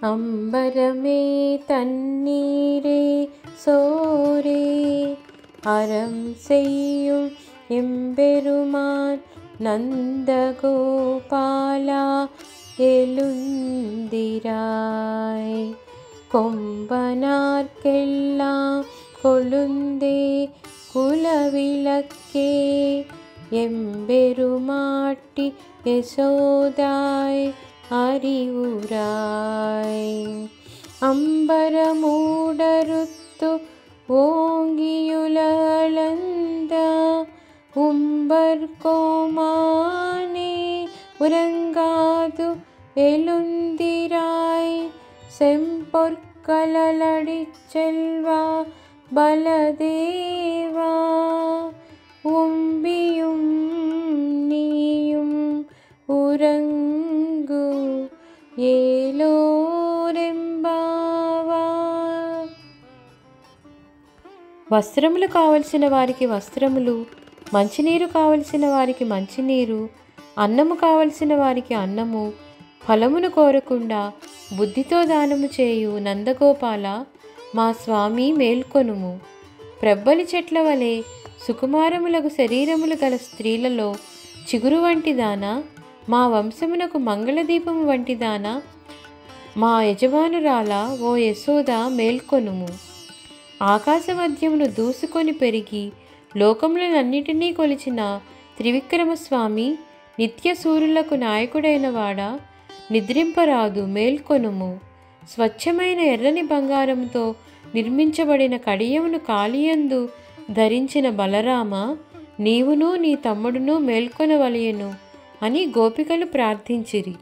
அம்பரமே தண்ணீரே சோரே அறம் செய்யும் எம்பெருமான் நந்தகோபாலா எழுந்திராய். கொம்பனார்க்கெல்லாம் கொழுந்தே குலவிளக்கே எம்பெருமாட்டி யசோதாய் அறிவுராய். அம்பரமூடறுத்து ஓங்கியுலகளந்த உம்பர்கோமானே உறங்காது எழுந்திராய். செம்பொற்கழலடிச் செல்வா பலதேவா உம்பியும் நீயும் உறங்கு ఏలోరెంబావార్. వస్త్రములు కావలసిన వారికి వస్త్రములు, మంచినీరు కావలసిన వారికి మంచినీరు, అన్నము కావలసిన వారికి అన్నము, ఫలమును కోరకుండా బుద్ధితో దానము చేయు నందగోపాల మా స్వామి మేల్కొనుము. ప్రబ్బలి చెట్ల వలె సుకుమారములకు శరీరములు గల స్త్రీలలో చిగురు వంటిదానా, మా వంశమునకు మంగళదీపము వంటిదానా, మా యజమానురాల ఓ యశోద మేల్కొనుము. ఆకాశమధ్యమును దూసుకొని పెరిగి లోకములనన్నిటినీ కొలిచిన త్రివిక్రమస్వామి, నిత్య సూర్యులకు నాయకుడైన వాడా, నిద్రింపరాదు మేల్కొనుము. స్వచ్ఛమైన ఎర్రని బంగారంతో నిర్మించబడిన కడియమును కాళియందు ధరించిన బలరామ, నీవును నీ తమ్ముడును మేల్కొనవలెను అని గోపికలు ప్రార్థించిరి.